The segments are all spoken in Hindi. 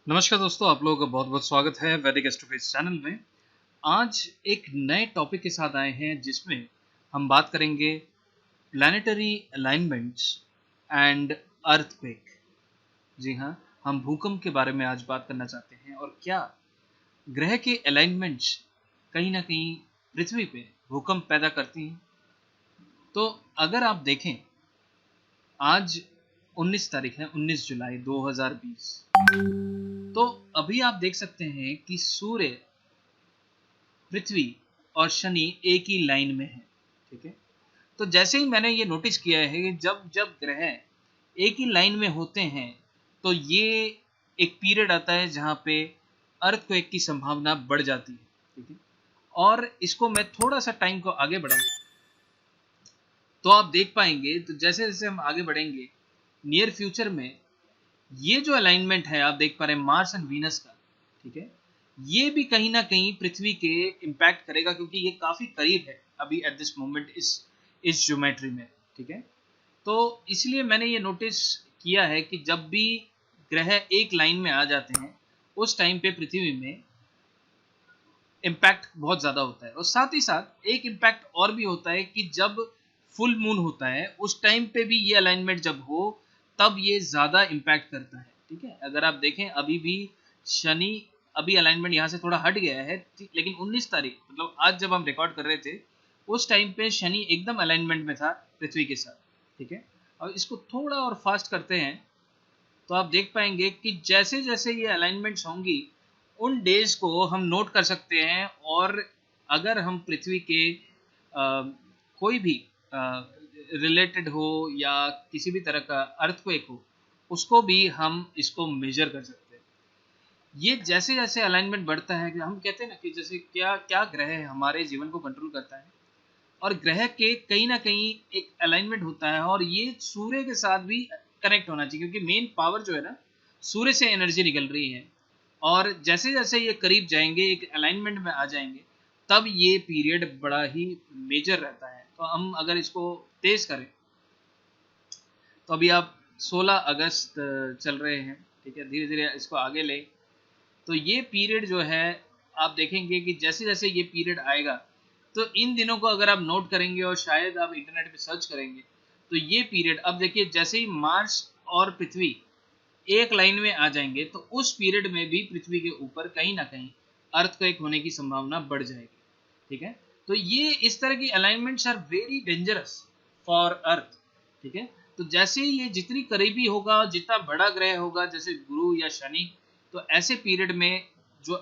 नमस्कार दोस्तों, आप लोगों का बहुत बहुत स्वागत है वैदिक एस्ट्रोफिजिक्स चैनल में। आज एक नए टॉपिक के साथ आए हैं जिसमें हम बात करेंगे प्लैनेटरी अलाइनमेंट्स एंड अर्थक्वेक। जी हाँ, हम भूकंप के बारे में आज बात करना चाहते हैं और क्या ग्रह के अलाइनमेंट्स कहीं ना कहीं पृथ्वी पे भूकंप पैदा करती हैं। तो अगर आप देखें, आज 19 तारीख है, 19 जुलाई 2020। तो अभी आप देख सकते हैं कि सूर्य, पृथ्वी और शनि एक ही लाइन में है। ठीक है, तो जैसे ही मैंने ये नोटिस किया है कि जब जब ग्रह एक ही लाइन में होते हैं तो ये एक पीरियड आता है जहाँ पे अर्थक्वेक की संभावना बढ़ जाती है। ठीक है, और इसको मैं थोड़ा सा टाइम को आगे बढ़ाऊं तो आप देख पाएंगे, तो जैसे जैसे हम आगे बढ़ेंगे नियर फ्यूचर में ये जो अलाइनमेंट है आप देख पा रहे हैं मार्स एंड वीनस का। ठीक है, ये भी कहीं ना कहीं पृथ्वी के इम्पैक्ट करेगा क्योंकि ये काफी करीब है अभी एट दिस मोमेंट इस ज्योमेट्री में। ठीक है, तो इसलिए मैंने ये नोटिस किया है कि जब भी ग्रह एक लाइन में आ जाते हैं उस टाइम पे पृथ्वी में इम्पैक्ट बहुत ज्यादा होता है। और साथ ही साथ एक इम्पैक्ट और भी होता है कि जब फुल मून होता है उस टाइम पे भी ये अलाइनमेंट जब हो तब ये ज्यादा इम्पैक्ट करता है। ठीक है, अगर आप देखें अभी भी शनि, अभी अलाइनमेंट यहाँ से थोड़ा हट गया है, लेकिन 19 तारीख मतलब आज जब हम रिकॉर्ड कर रहे थे उस टाइम पे शनि एकदम अलाइनमेंट में था पृथ्वी के साथ। ठीक है, अब इसको थोड़ा और फास्ट करते हैं तो आप देख पाएंगे कि जैसे जैसे ये अलाइनमेंट्स होंगी उन डेज को हम नोट कर सकते हैं। और अगर हम पृथ्वी के कोई भी रिलेटेड हो या किसी भी तरह का अर्थक्वेक हो उसको भी हम इसको मेजर कर सकते हैं। ये जैसे जैसे अलाइनमेंट बढ़ता है, हम कहते हैं ना कि जैसे क्या क्या ग्रह हमारे जीवन को कंट्रोल करता है और ग्रह के कहीं ना कहीं एक अलाइनमेंट होता है और ये सूर्य के साथ भी कनेक्ट होना चाहिए क्योंकि मेन पावर जो है ना सूर्य से एनर्जी निकल रही है। और जैसे जैसे ये करीब जाएंगे एक अलाइनमेंट में आ जाएंगे तब ये पीरियड बड़ा ही मेजर रहता है। तो हम अगर इसको तेज करें तो अभी आप 16 अगस्त चल रहे हैं। ठीक है, धीरे धीरे इसको आगे ले तो ये पीरियड जो है आप देखेंगे कि जैसे जैसे ये पीरियड आएगा तो इन दिनों को अगर आप नोट करेंगे और शायद आप इंटरनेट पे सर्च करेंगे तो ये पीरियड, अब देखिए जैसे ही मार्स और पृथ्वी एक लाइन में आ जाएंगे तो उस पीरियड में भी पृथ्वी के ऊपर कहीं ना कहीं अर्थक्वेक होने की संभावना बढ़ जाएगी। ठीक है, तो ये इस तरह की alignments are very dangerous for earth. ठीक है, तो जैसे ही ये जितनी करीबी होगा, जितना बड़ा ग्रह होगा जैसे गुरु या शनि, तो ऐसे पीरियड में जो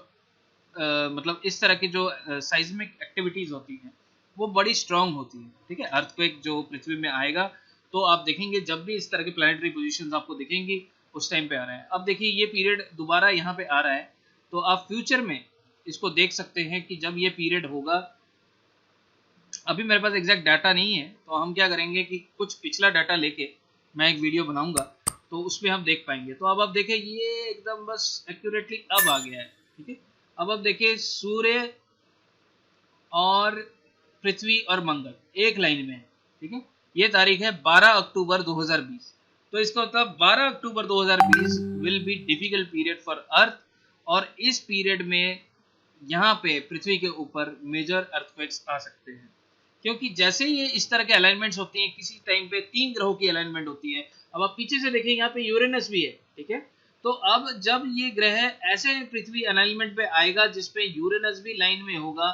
मतलब इस तरह की जो साइज्मिक एक्टिविटीज होती हैं वो बड़ी स्ट्रांग होती है। ठीक है, अर्थक्वेक जो पृथ्वी में आएगा तो आप देखेंगे जब भी इस तरह के प्लैनेटरी पोजीशंस आपको दिखेंगी उस टाइम पे आ रहा है। अब देखिए ये पीरियड दोबारा यहाँ पे आ रहा है तो आप फ्यूचर में इसको देख सकते हैं कि जब ये पीरियड होगा, अभी मेरे पास एग्जैक्ट डाटा नहीं है तो हम क्या करेंगे कि कुछ पिछला डाटा लेके मैं एक वीडियो बनाऊंगा तो उसमें हम देख पाएंगे। तो अब आप देखें ये एकदम बस एक्यूरेटली अब आ गया है। ठीक है, अब आप देखिए सूर्य और पृथ्वी और मंगल एक लाइन में है। ठीक है, ये तारीख है 12 अक्टूबर 2020। तो इसका मतलब 12 अक्टूबर 2020 will be difficult period for earth. और इस पीरियड में यहाँ पे पृथ्वी के ऊपर मेजर अर्थक्वेक्स आ सकते हैं क्योंकि जैसे ये इस तरह के अलाइनमेंट्स होती हैं, किसी टाइम पे 3 ग्रहों की अलाइनमेंट होती है। अब आप पीछे से देखें यहाँ पे यूरेनस भी है। ठीक है, तो अब जब ये ग्रह ऐसे पृथ्वी अलाइनमेंट पे आएगा जिसपे यूरेनस भी लाइन में होगा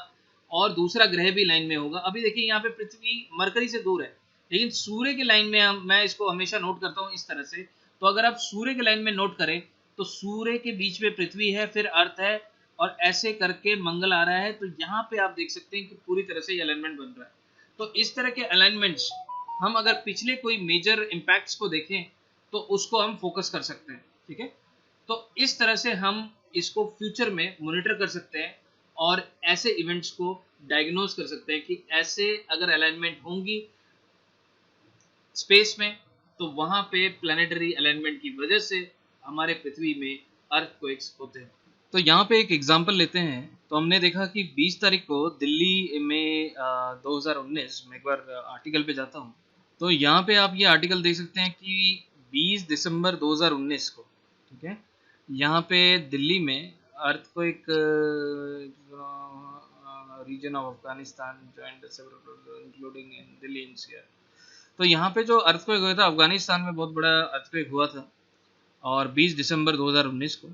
और दूसरा ग्रह भी लाइन में होगा। अभी देखिए यहाँ पे पृथ्वी मरकरी से दूर है लेकिन सूर्य के लाइन में मैं इसको हमेशा नोट करता हूँ इस तरह से। तो अगर आप सूर्य के लाइन में नोट करें तो सूर्य के बीच में पृथ्वी है, फिर अर्थ है और ऐसे करके मंगल आ रहा है। तो यहाँ पे आप देख सकते हैं कि पूरी तरह से ये अलाइनमेंट बन रहा है। तो इस तरह के अलाइनमेंट्स हम अगर पिछले कोई मेजर इम्पैक्ट्स को देखें तो उसको हम फोकस कर सकते हैं। ठीक है, तो इस तरह से हम इसको फ्यूचर में मॉनिटर कर सकते हैं और ऐसे इवेंट्स को डायग्नोज कर सकते हैं कि ऐसे अगर अलाइनमेंट होंगी स्पेस में तो वहां पे प्लानिटरी अलाइनमेंट की वजह से हमारे पृथ्वी में अर्थक्वेक्स होते हैं। तो यहाँ पे एक एग्जांपल लेते हैं तो हमने देखा कि 20 तारीख को दिल्ली में 2019 में एक बार आर्टिकल पे जाता हूँ तो यहाँ पे आप ये आर्टिकल देख सकते हैं कि 20 दिसंबर 2019 को, ठीक है, यहाँ पे दिल्ली में earthquake region of Afghanistan joint several including in Delhi NCR. तो यहाँ पे जो अर्थक्वेक हुआ था, अफगानिस्तान में बहुत बड़ा अर्थक्वेक हुआ था और 20 दिसंबर 2019 को।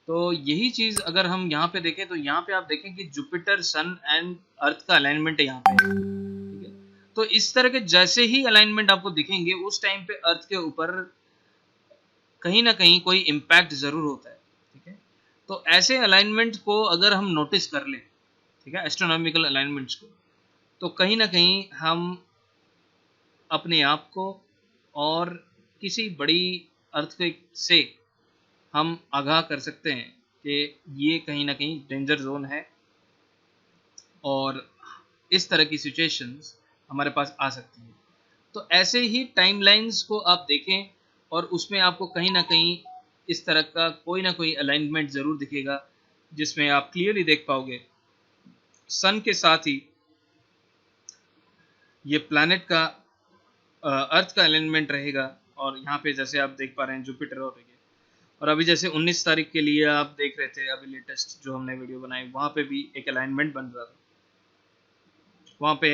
तो यही चीज़ अगर हम यहाँ पे देखें तो यहाँ पे आप देखें कि जुपिटर, सन एंड अर्थ का अलाइनमेंट है यहाँ पे, ठीक है। तो इस तरह के जैसे ही अलाइनमेंट आपको दिखेंगे उस टाइम पे अर्थ के ऊपर कहीं ना कहीं कोई इम्पैक्ट जरूर होता है, ठीक है। तो ऐसे अलाइनमेंट को अगर हम नोटिस कर लें, ठीक है, एस्ट्रोनॉमिकल अलाइनमेंट्स को, तो कहीं ना कहीं हम अपने आप को और किसी बड़ी अर्थक्वेक से हम आगाह कर सकते हैं कि ये कहीं ना कहीं डेंजर जोन है और इस तरह की सिचुएशंस हमारे पास आ सकती हैं। तो ऐसे ही टाइमलाइंस को आप देखें और उसमें आपको कहीं ना कहीं इस तरह का कोई ना कोई अलाइनमेंट ज़रूर दिखेगा जिसमें आप क्लियरली देख पाओगे सन के साथ ही ये प्लैनेट का अर्थ का अलाइनमेंट रहेगा। और यहाँ पे जैसे आप देख पा रहे हैं जुपिटर और अभी जैसे 19 तारीख के लिए आप देख रहे थे, अभी लेटेस्ट जो हमने वीडियो बनाई वहाँ पे भी एक अलाइनमेंट बन रहा था, वहाँ पे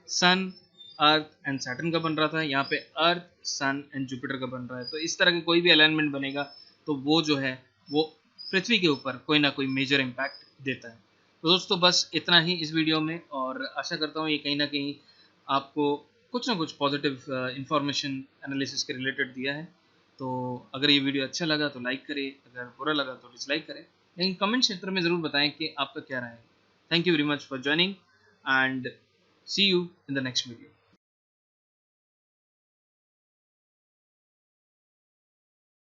सन, अर्थ एंड सैटर्न का बन रहा था, यहाँ पे अर्थ, सन एंड जुपिटर का बन रहा है। तो इस तरह के कोई भी अलाइनमेंट बनेगा तो वो जो है वो पृथ्वी के ऊपर कोई ना कोई मेजर इम्पैक्ट देता है। तो दोस्तों बस इतना ही इस वीडियो में, और आशा करता हूँ ये कहीं ना कहीं आपको कुछ ना कुछ पॉजिटिव इंफॉर्मेशन एनालिसिस के रिलेटेड दिया है। तो अगर ये वीडियो अच्छा लगा तो लाइक करें, अगर बुरा लगा तो डिसलाइक करें, लेकिन कमेंट क्षेत्र में ज़रूर बताएं कि आपका क्या राय है। Thank you very much for joining and see you in the next video.